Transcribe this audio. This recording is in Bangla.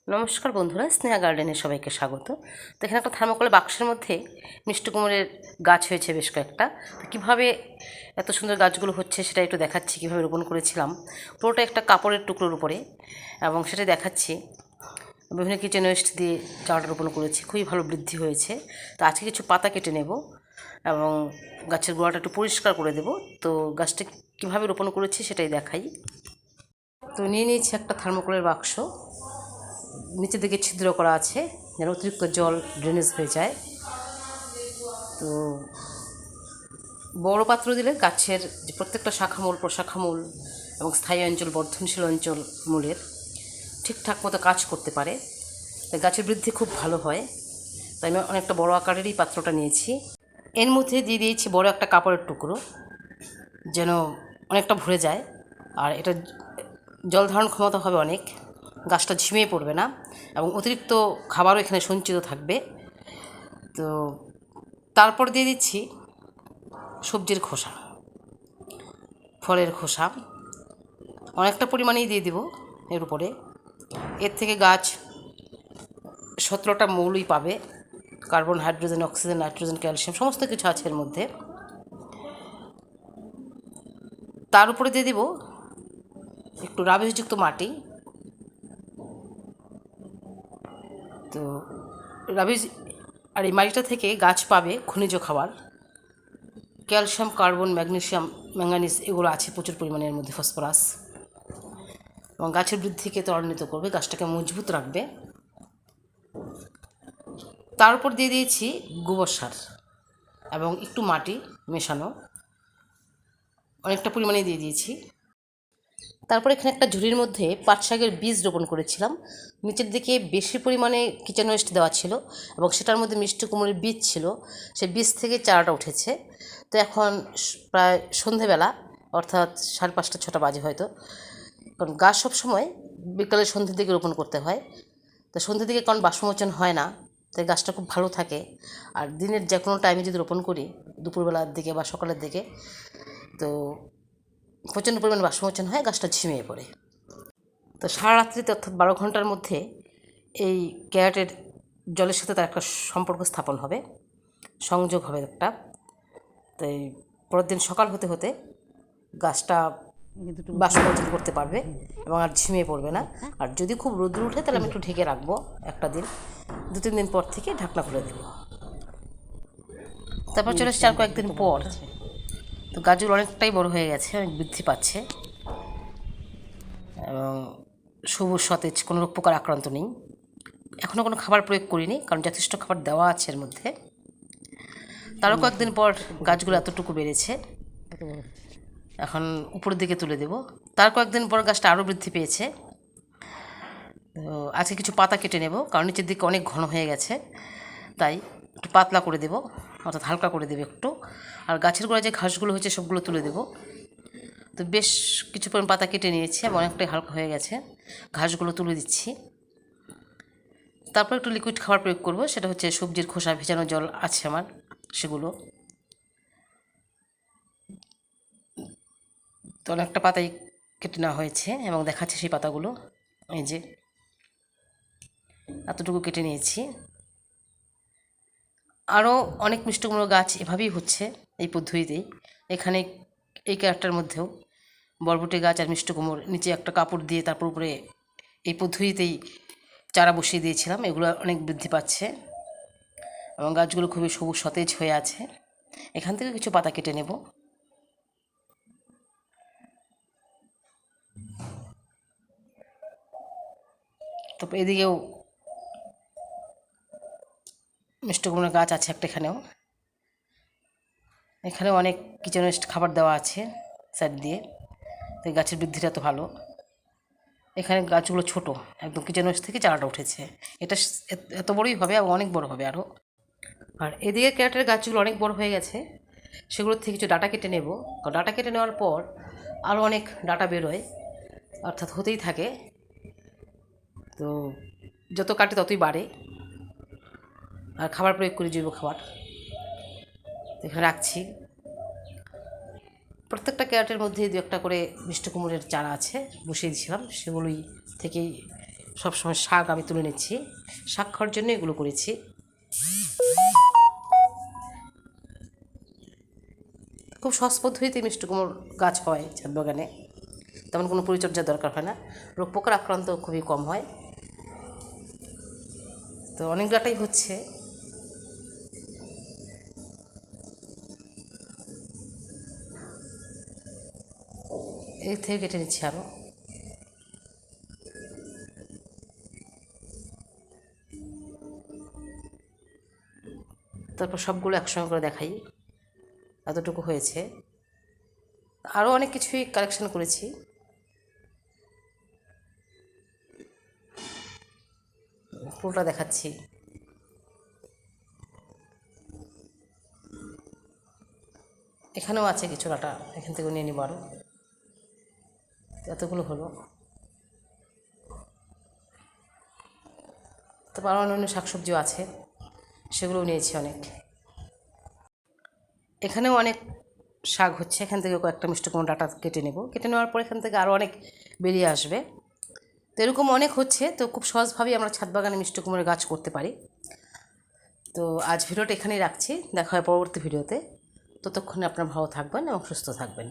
নমস্কার বন্ধুরা, স্নেহা গার্ডেনে সবাইকে স্বাগত। তো এখানে একটা থার্মোকলের বাক্সের মধ্যে মিষ্টি কুমড়ের গাছ হয়েছে বেশ কয়েকটা। তো কীভাবে এত সুন্দর গাছগুলো হচ্ছে সেটা একটু দেখাচ্ছি, কীভাবে রোপণ করেছিলাম। পুরোটা একটা কাপড়ের টুকরোর উপরে, এবং সেটা দেখাচ্ছি। বিভিন্ন কিচেন ওয়েস্ট দিয়ে চারাটা রোপণ করেছি, খুবই ভালো বৃদ্ধি হয়েছে। তো আজকে কিছু পাতা কেটে নেব এবং গাছের গোড়াটা একটু পরিষ্কার করে দেব। তো গাছটা কীভাবে রোপণ করেছি সেটাই দেখাই। তো নিয়ে নিয়েছি একটা থার্মোকলের বাক্স, নিচের দিকে ছিদ্র করা আছে যেন অতিরিক্ত জল ড্রেনেজ হয়ে যায়। তো বড় পাত্র দিলে গাছের যে প্রত্যেকটা শাখামূল, প্রশাখামূল এবং স্থায়ী অঞ্চল, বর্ধনশীল অঞ্চল মূলের ঠিকঠাক মতো কাজ করতে পারে, তাই গাছের বৃদ্ধি খুব ভালো হয়। তাই আমি অনেকটা বড় আকারেরই পাত্রটা নিয়েছি। এর মধ্যে দিয়ে দিয়েছি বড় একটা কাপড়ের টুকরো, যেন অনেকটা ভরে যায়। আর এটা জল ধারণ ক্ষমতা হবে অনেক, গাছটা ঝিমিয়ে পড়বে না, এবং অতিরিক্ত খাবারও এখানে সঞ্চিত থাকবে। তো তারপর দিয়ে দিচ্ছি সবজির খোসা, ফলের খোসা অনেকটা পরিমাণেই দিয়ে দেব এর উপরে। এর থেকে গাছ 17টা মৌলই পাবে, carbon, hydrogen, oxygen, nitrogen, calcium সমস্ত কিছু আছে এর মধ্যে। তার উপরে দিয়ে দেব একটু রাবিশযুক্ত মাটি। তো রাবিশ আর এই মাটিটা থেকে গাছ পাবে খনিজ খাবার, ক্যালসিয়াম, কার্বন, ম্যাগনেসিয়াম, ম্যাঙ্গানিজ এগুলো আছে প্রচুর পরিমাণে এর মধ্যে, ফসফরাস, এবং গাছের বৃদ্ধিকে ত্বরান্বিত করবে, গাছটাকে মজবুত রাখবে। তার উপর দিয়ে দিয়েছি গোবর সার এবং একটু মাটি মেশানো, অনেকটা পরিমাণে দিয়ে দিয়েছি। তারপর এখানে একটা ঝুড়ির মধ্যে পাট শাকের বীজ রোপণ করেছিলাম। নিচের দিকে বেশি পরিমাণে কিচেন ওয়েস্ট দেওয়া ছিল এবং সেটার মধ্যে মিষ্টি কুমড়োর বীজ ছিল, সেই বীজ থেকে চারাটা উঠেছে। তো এখন প্রায় সন্ধেবেলা, অর্থাৎ 5:30 6টা বাজে হয়তো, কারণ গাছ সবসময় বিকালে সন্ধ্যের দিকে রোপণ করতে হয়। তো সন্ধ্যের দিকে কারণ বাষ্পমোচন হয় না, তাই গাছটা খুব ভালো থাকে। আর দিনের যে কোনো টাইমে যদি রোপণ করি, দুপুরবেলার দিকে বা সকালের দিকে, তো প্রচণ্ড পরিমাণে বাষ্পমোচন হয়, গাছটা ঝিমিয়ে পড়ে। তো সারা রাত্রিতে, অর্থাৎ 12 ঘন্টার মধ্যে এই ক্যারেটের জলের সাথে তার একটা সম্পর্ক স্থাপন হবে, সংযোগ হবে একটা। তাই পরের দিন সকাল হতে হতে গাছটা বাষ্পমোচন করতে পারবে এবং আর ঝিমিয়ে পড়বে না। আর যদি খুব রোদ্র উঠে তাহলে আমি একটু ঢেকে রাখবো একটা দিন, 2-3 দিন পর থেকে ঢাকনা খুলে দেব। তারপর চলে এসছে আর কয়েকদিন পর। তো গাছগুলো অনেকটাই বড় হয়ে গেছে, অনেক বৃদ্ধি পাচ্ছে এবং সবুজ সতেজ, কোনো রোগ পোকার আক্রান্ত নেই। এখনও কোনো খাবার প্রয়োগ করিনি, কারণ যথেষ্ট খাবার দেওয়া আছে এর মধ্যে। তারও কয়েকদিন পর গাছগুলো এতটুকু বেড়েছে, এখন উপরের দিকে তুলে দেব। তার কয়েকদিন পর গাছটা আরও বৃদ্ধি পেয়েছে। তো আজকে কিছু পাতা কেটে নেব, কারণ নিচের দিকে অনেক ঘন হয়ে গেছে, তাই একটু পাতলা করে দেব, অর্থাৎ হালকা করে দেবে একটু। আর গাছের গোড়ায় যে ঘাসগুলো হয়েছে সবগুলো তুলে দেব। তো বেশ কিছু পরিমাণ পাতা কেটে নিয়েছি এবং অনেকটাই হালকা হয়ে গেছে, ঘাসগুলো তুলে দিচ্ছি। তারপর একটু লিকুইড খাবার প্রয়োগ করব, সেটা হচ্ছে সবজির খোসা ভেজানো জল আছে আমার, সেগুলো। তো অনেকটা পাতাই কেটে নেওয়া হয়েছে এবং দেখাচ্ছে সেই পাতাগুলো, এই যে এতটুকু কেটে নিয়েছি। আরও অনেক মিষ্টি কুমড়ো গাছ এভাবেই হচ্ছে, এই পদ্ধতিতেই। এখানে এই ক্যারেক্টার মধ্যেও বরবটি গাছ আর মিষ্টি কুমড়োর নিচে একটা কাপড় দিয়ে তারপর উপরে এই পদ্ধতিতেই চারা বসিয়ে দিয়েছিলাম। এগুলো অনেক বৃদ্ধি পাচ্ছে এবং গাছগুলো খুবই সবুজ সতেজ হয়ে আছে। এখান থেকে কিছু পাতা কেটে নেব। তারপর এদিকেও মিষ্টি কুমড়োর গাছ আছে একটা, এখানেও অনেক কিচেন ওয়েস্ট খাবার দেওয়া আছে সাইড দিয়ে, তো গাছের বৃদ্ধিটা তো ভালো। এখানে গাছগুলো ছোট, একদম কিচেন ওয়েস্ট থেকে চারাটা উঠেছে। এটা এত বড়ই হবে এবং অনেক বড় হবে আরও। আর এদিকে ক্যারেটের গাছগুলো অনেক বড় হয়ে গেছে, সেগুলোর থেকে কিছু ডাটা কেটে নেব। কারণ ডাটা কেটে নেওয়ার পর আরও অনেক ডাটা বেরোয়, অর্থাৎ হতেই থাকে। তো যত কাটে ততই বাড়ে। আর খাবার প্রয়োগ করি, জৈব খাবার। এখানে রাখছি। প্রত্যেকটা ক্যারেটের মধ্যে 2-1টা করে মিষ্টি কুমড়োর চারা আছে, বসিয়ে দিয়েছিলাম, সেগুলোই থেকেই সবসময় শাক আমি তুলে নিচ্ছি, শাক খাওয়ার জন্য এগুলো করেছি। খুব সহজ পদ্ধতিতে মিষ্টি কুমড়োর গাছ হয় ছাদ বাগানে, তেমন কোনো পরিচর্যার দরকার হয় না, রোগ পোকার আক্রান্ত খুবই কম হয়। তো অনেক ডাটাই হচ্ছে। এর থেকে কেটে নিচ্ছি আরও। তারপর সবগুলো একসঙ্গে করে দেখাই, এতটুকু হয়েছে। আরও অনেক কিছুই কালেকশন করেছি। পুরোটা দেখাচ্ছি। এখানেও আছে কিছু ডাটা, এখান থেকে নিয়ে নিব আরও। এতগুলো হলো। তারপর আরও অন্যান্য শাকসবজিও আছে, সেগুলোও নিয়েছি অনেক। এখানেও অনেক শাক হচ্ছে, এখান থেকে কয়েকটা মিষ্টি কুমড়ো ডাটা কেটে নেব, কেটে নেওয়ার পর এখান থেকে আরও অনেক বেরিয়ে আসবে। তো এরকম অনেক হচ্ছে, তো খুব সহজভাবেই আমরা ছাদ বাগানে মিষ্টি কুমড়োর গাছ করতে পারি। তো আজ ভিডিওটা এখানেই রাখছি, দেখা হয় পরবর্তী ভিডিওতে। ততক্ষণে আপনারা ভালো থাকবেন এবং সুস্থ থাকবেন।